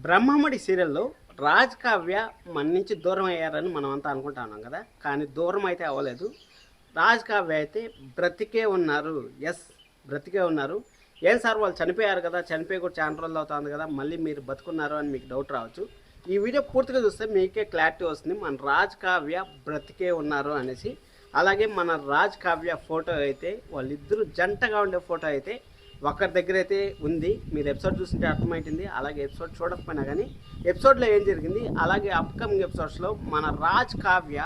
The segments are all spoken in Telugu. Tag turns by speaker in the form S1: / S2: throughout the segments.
S1: బ్రహ్మముడి సీరియల్లో రాజ్ కావ్య మన నుంచి దూరం అయ్యారని మనం అంతా అనుకుంటా ఉన్నాం కదా. కానీ దూరం అయితే అవ్వలేదు. రాజ్ కావ్య అయితే బ్రతికే ఉన్నారు. ఎస్, బ్రతికే ఉన్నారు. ఏం సార్ వాళ్ళు చనిపోయారు కదా, చనిపోయి కూడా చాలా రోజులు అవుతుంది కదా, మళ్ళీ మీరు బతుకున్నారు అని మీకు డౌట్ రావచ్చు. ఈ వీడియో పూర్తిగా చూస్తే మీకే క్లారిటీ వస్తుంది మన రాజ్ కావ్య బ్రతికే ఉన్నారు అనేసి. అలాగే మన రాజ్ కావ్య ఫోటో అయితే వాళ్ళిద్దరూ జంటగా ఉండే ఫోటో అయితే ఒకరి దగ్గర అయితే ఉంది. మీరు ఎపిసోడ్ చూస్తుంటే అర్థమైంది. అలాగే ఎపిసోడ్ చూడకపోయినా కానీ ఎపిసోడ్లో ఏం జరిగింది, అలాగే అప్కమింగ్ ఎపిసోడ్స్లో మన రాజ్ కావ్య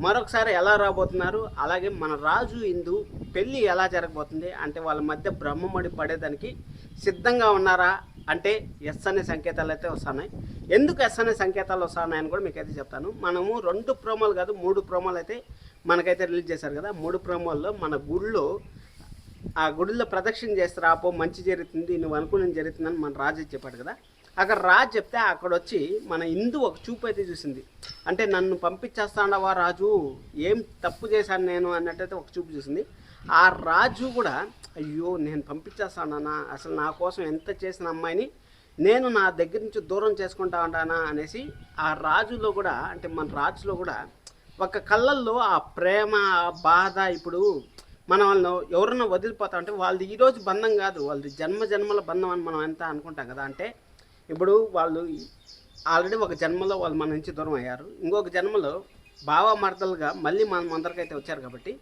S1: మరొకసారి ఎలా రాబోతున్నారు, అలాగే మన రాజు ఇందు పెళ్ళి ఎలా జరగబోతుంది, అంటే వాళ్ళ మధ్య బ్రహ్మమడి పడేదానికి సిద్ధంగా ఉన్నారా అంటే ఎస్ అనే సంకేతాలు అయితే వస్తున్నాయి. ఎందుకు ఎస్ అనే సంకేతాలు వస్తున్నాయని కూడా మీకైతే చెప్తాను. మనము 2 ప్రోమోలు కాదు 3 ప్రోమోలు అయితే మనకైతే రిలీజ్ చేశారు కదా. 3 ప్రోమోల్లో మన గుళ్ళో ఆ గుడిలో ప్రదక్షిణ చేస్తే రాపో మంచి జరుగుతుంది, నువ్వు అనుకుని జరుగుతుందని మన రాజు చెప్పాడు కదా. అక్కడ రాజు చెప్తే అక్కడ వచ్చి మన ఇందు ఒక చూపు అయితే చూసింది. అంటే నన్ను పంపించేస్తాడవా రాజు, ఏం తప్పు చేశాను నేను అన్నట్టయితే ఒక చూపు చూసింది. ఆ రాజు కూడా అయ్యో నేను పంపించేస్తానా, అసలు నా కోసం ఎంత చేసిన అమ్మాయిని నేను నా దగ్గర నుంచి దూరం చేసుకుంటా ఉంటానా అనేసి ఆ రాజులో కూడా, అంటే మన రాజులో కూడా ఒక కళ్ళల్లో ఆ ప్రేమ ఆ బాధ. ఇప్పుడు మనం వాళ్ళను ఎవరన్నా వదిలిపోతా అంటే వాళ్ళది ఈరోజు బంధం కాదు, వాళ్ళది జన్మ జన్మల బంధం అని మనం ఎంత అనుకుంటాం కదా. అంటే ఇప్పుడు వాళ్ళు ఆల్రెడీ ఒక జన్మలో వాళ్ళు మన నుంచి దూరం అయ్యారు, ఇంకొక జన్మలో భావమర్దలుగా మళ్ళీ మన ముందరికైతే వచ్చారు కాబట్టి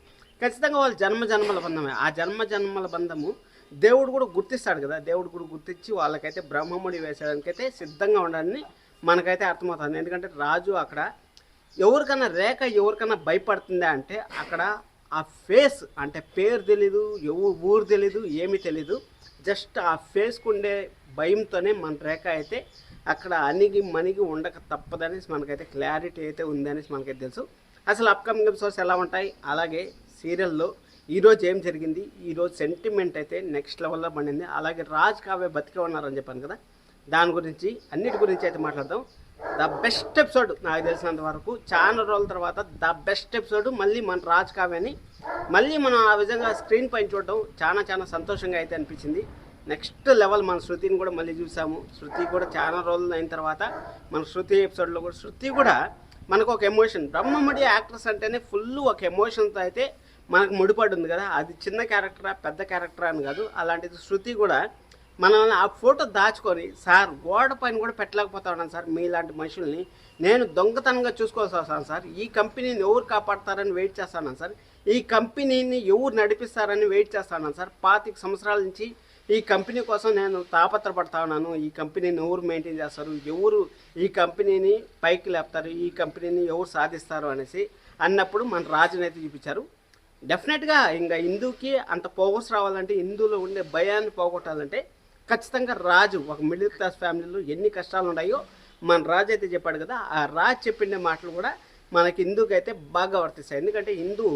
S1: ఖచ్చితంగా వాళ్ళు జన్మ జన్మల బంధమే. ఆ జన్మ జన్మల బంధము దేవుడు కూడా గుర్తిస్తాడు కదా. దేవుడు కూడా గుర్తించి వాళ్ళకైతే బ్రహ్మముడి వేసేదానికైతే సిద్ధంగా ఉండాలని మనకైతే అర్థమవుతుంది. ఎందుకంటే రాజు అక్కడ ఎవరికన్నా రేఖ ఎవరికన్నా భయపడుతుందా అంటే అక్కడ ఆ ఫేస్, అంటే పేరు తెలీదు, ఊరు తెలీదు, ఏమీ తెలీదు, జస్ట్ ఆ ఫేస్కు ఉండే భయంతోనే మన రేఖ అయితే అక్కడ అణిగి మణిగి ఉండక తప్పదనేసి మనకైతే క్లారిటీ అయితే ఉందనేసి మనకైతే తెలుసు. అసలు అప్కమింగ్ ఎపిసోడ్స్ ఎలా ఉంటాయి, అలాగే సీరియల్లో ఈరోజు ఏం జరిగింది, ఈరోజు సెంటిమెంట్ అయితే నెక్స్ట్ లెవెల్లో పండింది. అలాగే రాజ్ కావ్య బతికే ఉన్నారని చెప్పాను కదా, దాని గురించి అన్నిటి గురించి అయితే మాట్లాడదాం. ద బెస్ట్ ఎపిసోడ్ నాకు తెలిసినంత వరకు చాలా రోజుల తర్వాత ద బెస్ట్ ఎపిసోడ్ మళ్ళీ మన రాజ్ కావ్యని మళ్ళీ మనం ఆ విధంగా స్క్రీన్ పైన చూడడం చాలా చాలా సంతోషంగా అయితే అనిపించింది. నెక్స్ట్ లెవెల్ మన శృతిని కూడా మళ్ళీ చూసాము. శృతి కూడా చాలా రోజులు అయిన తర్వాత మన శృతి ఎపిసోడ్లో కూడా శృతి కూడా మనకు ఒక ఎమోషన్, బ్రహ్మముడి యాక్టర్స్ అంటేనే ఫుల్ ఒక ఎమోషన్తో అయితే మనకు ముడిపడి ఉంది కదా. అది చిన్న క్యారెక్టరా పెద్ద క్యారెక్టరా అని కాదు, అలాంటిది శృతి కూడా మనల్ని ఆ ఫోటో దాచుకొని సార్ గోడ పైన కూడా పెట్టలేకపోతా ఉన్నాను సార్, మీలాంటి మనుషుల్ని నేను దొంగతనంగా చూసుకోవాల్సి వస్తాను సార్, ఈ కంపెనీని ఎవరు కాపాడతారని వెయిట్ చేస్తాను సార్, ఈ కంపెనీని ఎవరు నడిపిస్తారని వెయిట్ చేస్తాను సార్, 25 సంవత్సరాల నుంచి ఈ కంపెనీ కోసం నేను తాపత్రపడతా ఉన్నాను, ఈ కంపెనీని ఎవరు మెయింటైన్ చేస్తారు, ఎవరు ఈ కంపెనీని పైకి లేపుతారు, ఈ కంపెనీని ఎవరు సాధిస్తారు అనేసి అన్నప్పుడు మన రాజుని అయితే చూపించారు. డెఫినెట్గా ఇంకా హిందూకి అంత పోగొట్టు రావాలంటే, హిందూలో ఉండే భయాన్ని పోగొట్టాలంటే ఖచ్చితంగా రాజు ఒక మిడిల్ క్లాస్ ఫ్యామిలీలో ఎన్ని కష్టాలు ఉన్నాయో మన రాజు అయితే చెప్పాడు కదా. ఆ రాజు చెప్పిన మాటలు కూడా మనకి హిందూకి అయితే బాగా వర్తిస్తాయి. ఎందుకంటే హిందూ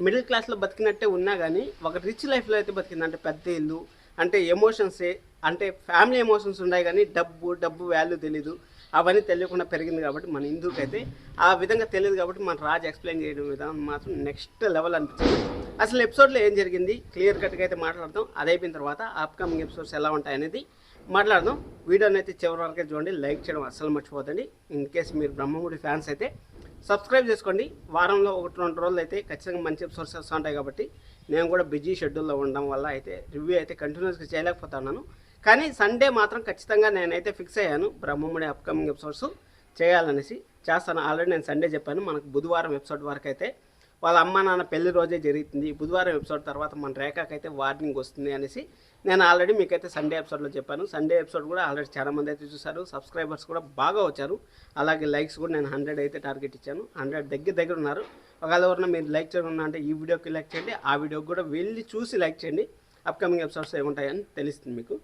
S1: మిడిల్ క్లాస్లో బతికినట్టే ఉన్నా కానీ ఒక రిచ్ లైఫ్లో అయితే బతికింది. అంటే పెద్ద ఇల్లు, అంటే ఎమోషన్సే, అంటే ఫ్యామిలీ ఎమోషన్స్ ఉన్నాయి కానీ డబ్బు వాల్యూ తెలీదు, అవన్నీ తెలియకుండా పెరిగింది కాబట్టి మన హిందూకి అయితే ఆ విధంగా తెలియదు కాబట్టి మన రాజు ఎక్స్ప్లెయిన్ చేయడం విధానం మాత్రం నెక్స్ట్ లెవెల్ అనిపించింది. అసలు ఎపిసోడ్లో ఏం జరిగింది క్లియర్ కట్గా అయితే మాట్లాడదాం. అది అయిపోయిన తర్వాత అప్కమింగ్ ఎపిసోడ్స్ ఎలా ఉంటాయనేది మాట్లాడదాం. వీడియోని అయితే చివరి వరకే చూడండి, లైక్ చేయడం అస్సలు మర్చిపోతండి. ఇన్ కేసు మీరు బ్రహ్మముడి ఫ్యాన్స్ అయితే సబ్స్క్రైబ్ చేసుకోండి. వారంలో 1-2 రోజులు అయితే ఖచ్చితంగా మంచి ఎపిసోడ్స్ వస్తూ ఉంటాయి కాబట్టి నేను కూడా బిజీ షెడ్యూల్లో ఉండడం వల్ల అయితే రివ్యూ అయితే కంటిన్యూస్గా చేయలేకపోతున్నాను. కానీ సండే మాత్రం ఖచ్చితంగా నేనైతే ఫిక్స్ అయ్యాను బ్రహ్మముడి అప్కమింగ్ ఎపిసోడ్స్ చేయాలనేసి. చేస్తాను. ఆల్రెడీ నేను సండే చెప్పాను, మనకు బుధవారం ఎపిసోడ్ వరకు అయితే వాళ్ళ అమ్మ నాన్న పెళ్లి రోజే జరుగుతుంది, బుధవారం ఎపిసోడ్ తర్వాత మన రేఖకైతే వార్నింగ్ వస్తుంది అనేసి నేను ఆల్రెడీ మీకైతే సండే ఎపిసోడ్లో చెప్పాను. సండే ఎపిసోడ్ కూడా ఆల్రెడీ చాలామంది అయితే చూశారు, సబ్స్క్రైబర్స్ కూడా బాగా వచ్చారు. అలాగే లైక్స్ కూడా నేను 100 అయితే టార్గెట్ ఇచ్చాను. 100 దగ్గర ఉన్నారు. ఒకవేళ ఎవరన్నా మీరు లైక్ చేయకుండా అంటే ఈ వీడియోకి లైక్ చేయండి, ఆ వీడియోకి కూడా వెళ్ళి చూసి లైక్ చేయండి. అప్కమింగ్ ఎపిసోడ్స్ ఏముంటాయని తెలుస్తుంది మీకు.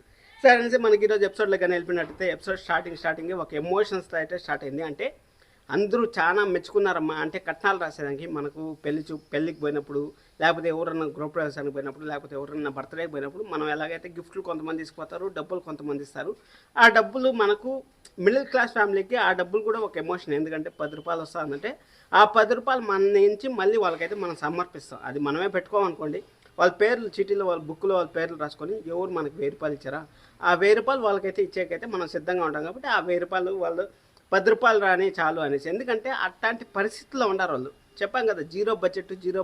S1: సరే అనేసి మనకి ఈరోజు ఎపిసోడ్లో కానీ వెళ్ళిపోయినట్టయితే ఎపిసోడ్ స్టార్టింగ్ ఒక ఎమోషన్స్తో అయితే స్టార్ట్ అయింది. అంటే అందరూ చాలా మెచ్చుకున్నారమ్మా. అంటే కట్నాలు రాసేదానికి మనకు పెళ్ళికి పోయినప్పుడు, లేకపోతే ఎవరన్నా గృహప్రవేశానికి పోయినప్పుడు, లేకపోతే ఎవరన్నా బర్త్డేకి పోయినప్పుడు మనం ఎలాగైతే గిఫ్ట్లు కొంతమంది తీసుకుపోతారు, డబ్బులు కొంతమంది ఇస్తారు. ఆ డబ్బులు మనకు మిడిల్ క్లాస్ ఫ్యామిలీకి ఆ డబ్బులు కూడా ఒక ఎమోషన్. ఎందుకంటే 10 రూపాయలు వస్తుందంటే ఆ 10 రూపాయలు మన నుంచి మళ్ళీ వాళ్ళకైతే మనం సమర్పిస్తాం. అది మనమే పెట్టుకోమనుకోండి, వాళ్ళ పేర్లు చీటీలో వాళ్ళ బుక్లో వాళ్ళ పేర్లు రాసుకొని ఎవరు మనకు 1000 రూపాయలు ఇచ్చారా ఆ 1000 రూపాయలు వాళ్ళకైతే ఇచ్చేకైతే మనం సిద్ధంగా ఉంటాం కాబట్టి ఆ 1000 రూపాయలు వాళ్ళు 10 రూపాయలు రాని చాలు అనేసి. ఎందుకంటే అట్లాంటి పరిస్థితుల్లో ఉన్నారు వాళ్ళు. చెప్పాం కదా జీరో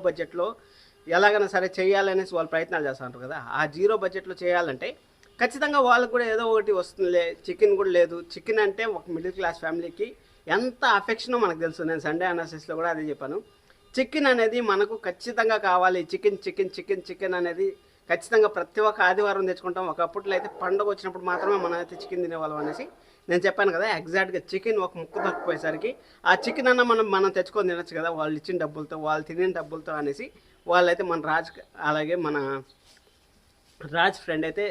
S1: బడ్జెట్లో ఎలాగైనా సరే చేయాలనేసి వాళ్ళు ప్రయత్నాలు చేస్తూ ఉంటారు కదా. ఆ జీరో బడ్జెట్లో చేయాలంటే ఖచ్చితంగా వాళ్ళకు కూడా ఏదో ఒకటి వస్తుందిలే. చికెన్ కూడా లేదు. చికెన్ అంటే ఒక మిడిల్ క్లాస్ ఫ్యామిలీకి ఎంత అఫెక్షనో మనకు తెలుసు. నేను సండే అనాలిసిస్లో కూడా అదే చెప్పాను. చికెన్ అనేది మనకు ఖచ్చితంగా కావాలి. చికెన్ అనేది ఖచ్చితంగా ప్రతి ఒక్క ఆదివారం తెచ్చుకుంటాం. ఒకప్పట్లో అయితే పండుగ వచ్చినప్పుడు మాత్రమే మనం అయితే చికెన్ తినేవాళ్ళం అనేసి నేను చెప్పాను కదా. ఎగ్జాక్ట్గా చికెన్ ఒక ముక్క దొరికిపోయేసరికి ఆ చికెన్ అన్న మనం తెచ్చుకొని తినచ్చు కదా వాళ్ళు ఇచ్చిన డబ్బులతో, వాళ్ళు తినిన డబ్బులతో అనేసి వాళ్ళైతే మన అలాగే మన రాజ్ ఫ్రెండ్ అయితే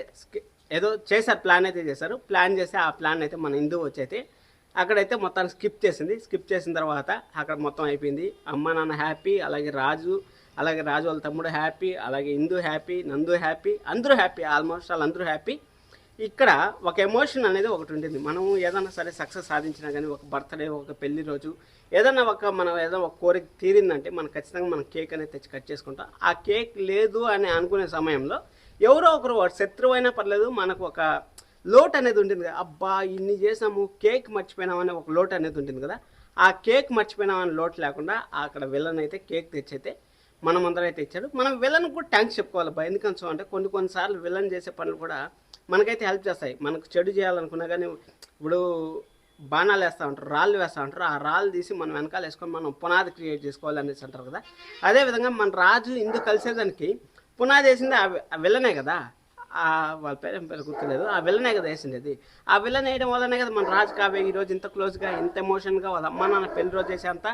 S1: ఏదో చేశారు, ప్లాన్ అయితే చేశారు. ప్లాన్ చేస్తే ఆ ప్లాన్ అయితే మన హిందూ వచ్చి అయితే అక్కడైతే మొత్తాన్ని స్కిప్ చేసింది. స్కిప్ చేసిన తర్వాత అక్కడ మొత్తం అయిపోయింది. అమ్మ నాన్న హ్యాపీ, అలాగే రాజు వాళ్ళ తమ్ముడు హ్యాపీ, అలాగే హిందూ హ్యాపీ, నందు హ్యాపీ, అందరూ హ్యాపీ, ఆల్మోస్ట్ వాళ్ళందరూ హ్యాపీ. ఇక్కడ ఒక ఎమోషన్ అనేది ఒకటి ఉంటుంది. మనం ఏదైనా సరే సక్సెస్ సాధించినా కానీ, ఒక బర్త్డే, ఒక పెళ్లి రోజు ఏదైనా మనం ఏదైనా ఒక కోరిక తీరిందంటే మనం ఖచ్చితంగా మనం కేక్ అనేది తెచ్చి కట్ చేసుకుంటాం. ఆ కేక్ లేదు అని అనుకునే సమయంలో ఎవరో ఒకరు శత్రువు అయినా పర్లేదు మనకు ఒక లోటు అనేది ఉంటుంది కదా. అబ్బా ఇన్ని చేసాము, కేక్ మర్చిపోయినామనే ఒక లోటు అనేది ఉంటుంది కదా. ఆ కేక్ మర్చిపోయినామనే లోటు లేకుండా అక్కడ విలన్ అయితే కేక్ తెచ్చైతే మనం అందరూ అయితే ఇచ్చాడు. మనం విలన్ కూడా థ్యాంక్స్ చెప్పుకోవాలి బా. ఎందుకంటే అంటే కొన్నిసార్లు విలన్ చేసే పనులు కూడా మనకైతే హెల్ప్ చేస్తాయి. మనకు చెడు చేయాలనుకున్నా కానీ ఇప్పుడు బాణాలు వేస్తూ ఉంటారు, రాళ్ళు వేస్తూ ఉంటారు. ఆ రాళ్ళు తీసి మనం వెనకాల వేసుకొని మనం పునాది క్రియేట్ చేసుకోవాలి అనేసి అంటారు కదా. అదేవిధంగా మన రాజు ఇందుకు కలిసేదానికి పునాది వేసింది ఆ విలనే కదా. వాళ్ళ పేరు గుర్తులేదు. ఆ విలనే కదా వేసింది. ఆ విలన్ వేయడం వల్లనే కదా మన రాజు కావ్య ఈరోజు ఇంత క్లోజ్గా, ఇంత ఎమోషన్గా వాళ్ళ అమ్మ నాన్న పెళ్లి రోజు చేసేంత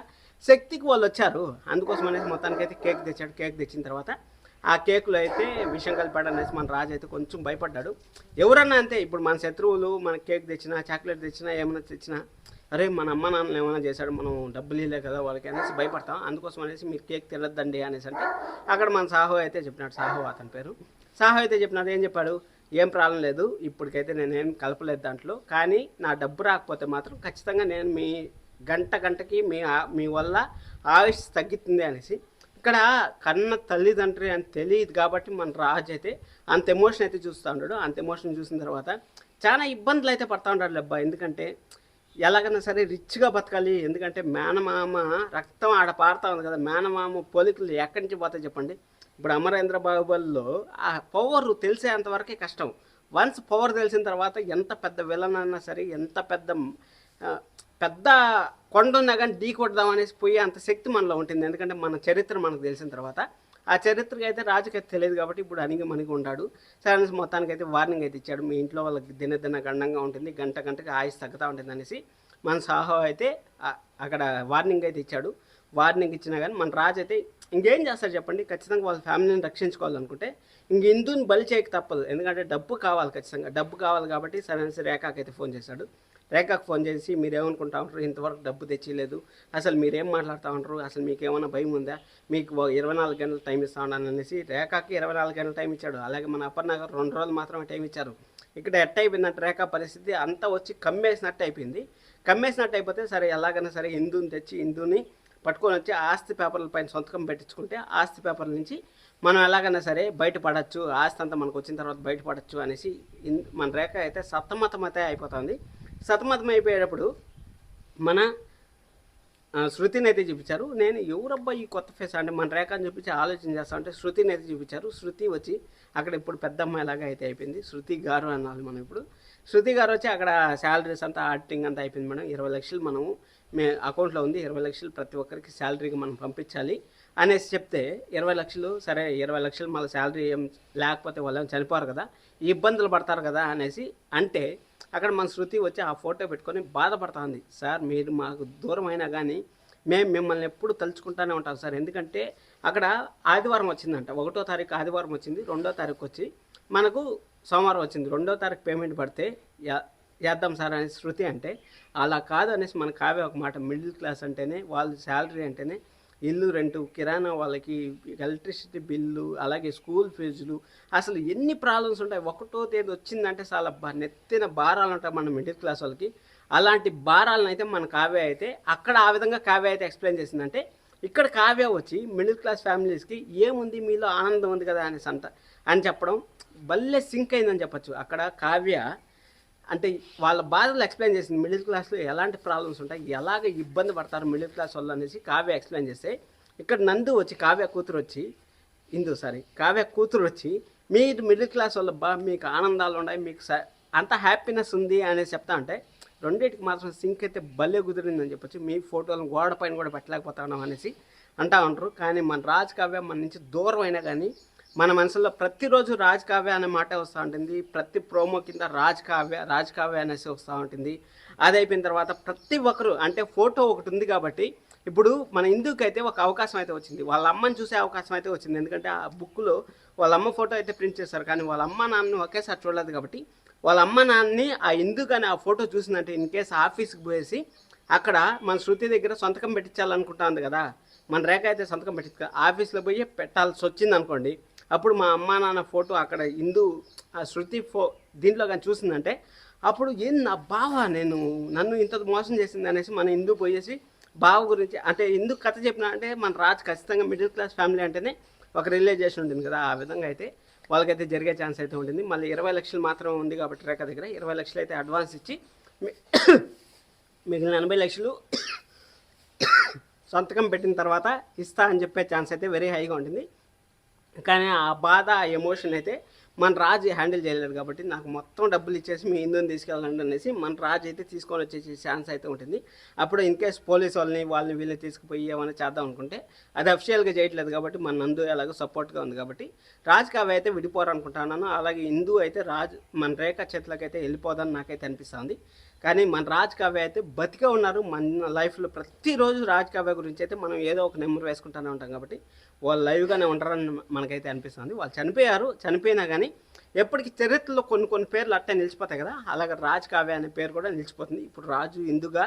S1: శక్తికి వాళ్ళు వచ్చారు. అందుకోసం అనేసి మొత్తానికి అయితే కేక్ తెచ్చాడు. కేక్ తెచ్చిన తర్వాత ఆ కేకులో అయితే విషయం కలిపాడు అనేసి మన రాజు అయితే కొంచెం భయపడ్డాడు. ఎవరన్నా అంతే, ఇప్పుడు మన శత్రువులు మన కేక్ తెచ్చినా, చాక్లెట్ తెచ్చినా, ఏమైనా తెచ్చినా, అరే మన అమ్మ నాన్నలు ఏమైనా చేశాడు, మనం డబ్బులు ఇవ్వలే కదా వాళ్ళకి అనేసి భయపడతాం. అందుకోసం అనేసి మీరు కేక్ తినద్దండి అనేసి అంటే అక్కడ మన సాహో అయితే చెప్పినాడు. సాహో అతని పేరు. సాహో అయితే చెప్పినాడు. ఏం చెప్పాడు, ఏం ప్రాబ్లం లేదు, ఇప్పటికైతే నేనేం కలపలేదు దాంట్లో, కానీ నా డబ్బు రాకపోతే మాత్రం ఖచ్చితంగా నేను మీ గంటకి మీ వల్ల ఆయుష్ తగ్గుతుంది అనేసి. ఇక్కడ కన్న తల్లిదండ్రి అని తెలియదు కాబట్టి మన రాజు అయితే అంత ఎమోషన్ అయితే చూస్తూ ఉంటాడు. అంత ఎమోషన్ చూసిన తర్వాత చాలా ఇబ్బందులు అయితే పడుతూ ఉంటాడు అబ్బా. ఎందుకంటే ఎలాగైనా సరే రిచ్గా బతకాలి. ఎందుకంటే మేనమామ రక్తం ఆడ పారుతూ ఉంది కదా. మేనమామ పోలికలు ఎక్కడి నుంచి పోతాయి చెప్పండి. ఇప్పుడు అమరేంద్ర బాహుబలిలో ఆ పవర్ తెలిసేంతవరకే కష్టం. వన్స్ పవర్ తెలిసిన తర్వాత ఎంత పెద్ద విలన్ అన్నా సరే, ఎంత పెద్ద కొండ ఉన్నా కానీ ఢీ కొడదామనేసి పోయి అంత శక్తి మనలో ఉంటుంది. ఎందుకంటే మన చరిత్ర మనకు తెలిసిన తర్వాత ఆ చరిత్రకి అయితే రాజుకైతే తెలియదు కాబట్టి ఇప్పుడు అణిగి ఉన్నాడు. సరే మొత్తానికి అయితే వార్నింగ్ అయితే ఇచ్చాడు. మీ ఇంట్లో వాళ్ళకి దిన గండంగా ఉంటుంది, గంటకి ఆయుష్ తగ్గుతూ ఉంటుంది అనేసి మన సాహో అయితే అక్కడ వార్నింగ్ అయితే ఇచ్చాడు. వార్నింగ్ ఇచ్చినా కానీ మన రాజు అయితే ఇంకేం చేస్తారు చెప్పండి. ఖచ్చితంగా వాళ్ళ ఫ్యామిలీని రక్షించుకోవాలనుకుంటే ఇంక హిందూని బలి చేయక తప్పదు. ఎందుకంటే డబ్బు కావాలి, ఖచ్చితంగా డబ్బు కావాలి కాబట్టి సరైన రేఖాకి అయితే ఫోన్ చేశాడు. రేఖకు ఫోన్ చేసి మీరేమనుకుంటా ఉంటారు, ఇంతవరకు డబ్బు తెచ్చిలేదు, అసలు మీరేం మాట్లాడుతూ ఉంటారు, అసలు మీకు ఏమైనా భయం ఉందా, మీకు 24 గంటలు టైం ఇస్తా ఉన్నాను అనేసి రేఖకి 24 గంటలు టైం ఇచ్చాడు. అలాగే మన అపర్ణ గారు 2 రోజులు మాత్రమే టైం ఇచ్చారు. ఇక్కడ ఎట్ట అయిపోయిందంటే రేఖ పరిస్థితి అంతా వచ్చి కమ్మేసినట్టు అయిపోయింది. కమ్మేసినట్టు అయిపోతే సరే ఎలాగైనా సరే హిందూని పట్టుకొని వచ్చి ఆస్తి పేపర్ల పైన సంతకం పెట్టించుకుంటే ఆస్తి పేపర్ల నుంచి మనం ఎలాగైనా సరే బయటపడచ్చు, ఆస్తి అంతా మనకు వచ్చిన తర్వాత బయటపడచ్చు అనేసి మన రేఖ అయితే సతమతమైతే అయిపోతుంది. సతమతం అయిపోయేటప్పుడు మన శృతిని అయితే చూపించారు. నేను ఎవరబ్బా ఈ కొత్త ఫేస్ అంటే మన రేఖని చూపించి ఆలోచన చేస్తా ఉంటే శృతిని అయితే చూపించారు. శృతి వచ్చి అక్కడ ఇప్పుడు పెద్ద అమ్మాయిలాగా అయితే అయిపోయింది. శృతి గారు అనాలి మనం ఇప్పుడు. శృతి గారు వచ్చి అక్కడ శాలరీస్ అంతా ఆడిటింగ్ అంతా అయిపోయింది మేడం. 20 లక్షలు మనము అకౌంట్లో ఉంది, 20 లక్షలు ప్రతి ఒక్కరికి శాలరీకి మనం పంపించాలి అనేసి చెప్తే 20 లక్షలు సరే 20 లక్షలు మళ్ళీ శాలరీ ఏం లేకపోతే వాళ్ళు చనిపోరు కదా, ఇబ్బందులు పడతారు కదా అనేసి అంటే అక్కడ మన శృతి వచ్చి ఆ ఫోటో పెట్టుకొని బాధపడుతుంది. సార్ మీరు మాకు దూరం అయినా కానీ మేము మిమ్మల్ని ఎప్పుడు తలుచుకుంటూనే ఉంటాం సార్. ఎందుకంటే అక్కడ ఆదివారం వచ్చిందంట, 1వ తారీఖు ఆదివారం వచ్చింది, 2వ తారీఖు వచ్చి మనకు సోమవారం వచ్చింది. 2వ తారీఖు పేమెంట్ పడితే చేద్దాం సార్ అనేసి శృతి అంటే అలా కాదు అనేసి మన కావ్య ఒక మాట, మిడిల్ క్లాస్ అంటేనే వాళ్ళు శాలరీ అంటేనే ఇల్లు రెంటు, కిరాణా, వాళ్ళకి ఎలక్ట్రిసిటీ బిల్లు, అలాగే స్కూల్ ఫీజులు, అసలు ఎన్ని ప్రాబ్లమ్స్ ఉంటాయి. 1వ తేదీ వచ్చిందంటే చాలా నెత్తిన భారాలు ఉంటాయి మన మిడిల్ క్లాస్ వాళ్ళకి. అలాంటి భారాలను అయితే మన కావ్య అయితే అక్కడ ఆ విధంగా కావ్య అయితే ఎక్స్ప్లెయిన్ చేసిందంటే ఇక్కడ కావ్య వచ్చి మిడిల్ క్లాస్ ఫ్యామిలీస్కి ఏముంది మీలో ఆనందం ఉంది కదా అనేసి అని చెప్పడం భలే సింక్ అయిందని చెప్పచ్చు. అక్కడ కావ్య అంటే వాళ్ళ బాధలు ఎక్స్ప్లెయిన్ చేసింది. మిడిల్ క్లాస్లో ఎలాంటి ప్రాబ్లమ్స్ ఉంటాయి, ఎలాగ ఇబ్బంది పడతారు మిడిల్ క్లాస్ వాళ్ళు అనేసి కావ్య ఎక్స్ప్లెయిన్ చేస్తే, ఇక్కడ నందు వచ్చి కావ్య కూతురు వచ్చి మీరు మిడిల్ క్లాస్ వాళ్ళు మీకు ఆనందాలు ఉన్నాయి, మీకు అంత హ్యాపీనెస్ ఉంది అనేసి చెప్తా అంటే రెండింటికి మాత్రం సింక్ అయితే భలే కుదిరిందని చెప్పొచ్చు. మీ ఫోటోలను గోడ పైన కూడా పెట్టలేకపోతున్నాం అనేసి అంటూ ఉంటారు. కానీ మన రాజ్ కావ్య మన నుంచి దూరం అయినా కానీ మన మనసులో ప్రతిరోజు రాజ్ కావ్య అనే మాట వస్తూ ఉంటుంది. ప్రతి ప్రోమో కింద రాజ్ కావ్య అనేసి వస్తూ ఉంటుంది. అది అయిపోయిన తర్వాత ప్రతి ఒక్కరు అంటే ఫోటో ఒకటి ఉంది కాబట్టి ఇప్పుడు మన ఇందుకైతే ఒక అవకాశం అయితే వచ్చింది, వాళ్ళ అమ్మని చూసే అవకాశం అయితే వచ్చింది. ఎందుకంటే ఆ బుక్లో వాళ్ళ అమ్మ ఫోటో అయితే ప్రింట్ చేశారు, కానీ వాళ్ళ అమ్మ నాన్నని ఒకేసారి చూడలేదు కాబట్టి వాళ్ళ అమ్మ నాన్నని ఆ ఇందుకని ఆ ఫోటో చూసిందంటే ఇన్ కేసు ఆఫీస్కి పోయేసి అక్కడ మన శృతి దగ్గర సంతకం పెట్టించాలనుకుంటుంది కదా, మన రేఖ అయితే సంతకం పెట్టించు ఆఫీస్లో పోయి పెట్టాల్సి వచ్చింది అనుకోండి, అప్పుడు మా అమ్మ నాన్న ఫోటో అక్కడ ఇందు ఆ శృతి దీంట్లో కానీ చూసిందంటే అప్పుడు ఏం నా బావ నన్ను ఇంత మోసం చేసింది అనేసి మన ఇందు పోయేసి బావ గురించి అంటే ఎందుకు కథ చెప్పినా అంటే మన రాజు ఖచ్చితంగా మిడిల్ క్లాస్ ఫ్యామిలీ అంటేనే ఒక రియలైజేషన్ ఉంటుంది కదా, ఆ విధంగా అయితే వాళ్ళకైతే జరిగే ఛాన్స్ అయితే ఉంటుంది. మళ్ళీ 20 లక్షలు మాత్రమే ఉంది కాబట్టి రేఖ దగ్గర 20 లక్షలు అయితే అడ్వాన్స్ ఇచ్చి మిగిలిన 80 లక్షలు సంతకం పెట్టిన తర్వాత ఇస్తా అని చెప్పే ఛాన్స్ అయితే వెరీ హైగా ఉంటుంది. కానీ ఆ బాధ ఆ ఎమోషన్ అయితే మన రాజు హ్యాండిల్ చేయలేరు కాబట్టి నాకు మొత్తం డబ్బులు ఇచ్చేసి మీ ఇందుని తీసుకెళ్ళండి అనేసి మన రాజు అయితే తీసుకొని వచ్చేసి ఛాన్స్ అయితే ఉంటుంది. అప్పుడు ఇన్ కేస్ పోలీస్ వాళ్ళని వీళ్ళని తీసుకుపోయి ఏమైనా చేద్దాం అనుకుంటే అది అఫిషియల్గా చేయట్లేదు కాబట్టి మన నందు ఎలాగో సపోర్ట్గా ఉంది కాబట్టి రాజు కావ్య అయితే విడిపోరనుకుంటున్నాను. అలాగే ఇందు అయితే మన రేఖ చేతులకు అయితే వెళ్ళిపోదని నాకైతే అనిపిస్తుంది. కానీ మన రాజ్ కావ్య అయితే బతికే ఉన్నారు. మన లైఫ్లో ప్రతిరోజు రాజ్ కావ్య గురించి అయితే మనం ఏదో ఒక నెంబర్ వేసుకుంటూనే ఉంటాం కాబట్టి వాళ్ళు లైవ్గానే ఉంటారని మనకైతే అనిపిస్తుంది. వాళ్ళు చనిపోయినా కానీ ఎప్పటికీ చరిత్రలో కొన్ని పేర్లు అట్టే నిలిచిపోతాయి కదా, అలాగే రాజ్ కావ్య అనే పేరు కూడా నిలిచిపోతుంది. ఇప్పుడు రాజు ఇందుగా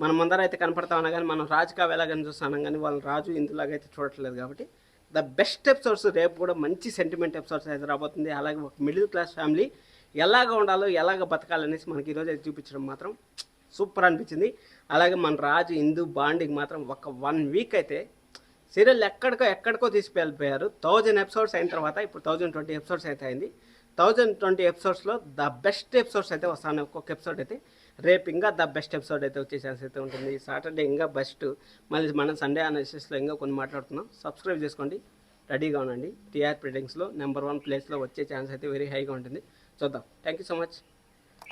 S1: మనం ముందర అయితే కనపడతా ఉన్నా కానీ మనం రాజ్ కావ్య ఎలాగని చూస్తున్నాం కానీ వాళ్ళు రాజు ఇందులాగా అయితే చూడట్లేదు కాబట్టి ద బెస్ట్ ఎపిసోడ్స్ రేపు కూడా మంచి సెంటిమెంట్ ఎపిసోడ్స్ అయితే రాబోతుంది. అలాగే ఒక మిడిల్ క్లాస్ ఫ్యామిలీ ఎలాగ ఉండాలో ఎలాగ బతకాలనేసి మనకి ఈరోజు అయితే చూపించడం మాత్రం సూపర్ అనిపించింది. అలాగే మన రాజు ఇందు బాండింగ్ మాత్రం ఒక 1 వీక్ అయితే సీరియల్ ఎక్కడికో తీసుకెళ్ళిపోయారు. 1000 ఎపిసోడ్స్ అయిన తర్వాత ఇప్పుడు 1020 ఎపిసోడ్స్ అయితే అయింది. 1020 ఎపిసోడ్స్లో ద బెస్ట్ ఎపిసోడ్స్ అయితే వస్తాను. ఒక్కొక్క ఎపిసోడ్ అయితే రేపు ఇంకా ద బెస్ట్ ఎపిసోడ్ అయితే వచ్చే ఛాన్స్ అయితే ఉంటుంది. సాటర్డే ఇంకా బెస్ట్, మళ్ళీ మనం సండే అనాలిసిస్లో ఇంకా కొన్ని మాట్లాడుతున్నాం. సబ్స్క్రైబ్ చేసుకోండి, రెడీగా ఉండండి. టీఆర్పీ రేటింగ్స్లో నెంబర్ 1 ప్లేస్లో వచ్చే ఛాన్స్ అయితే వెరీ హైగా ఉంటుంది. చూద్దాం. Thank you so much.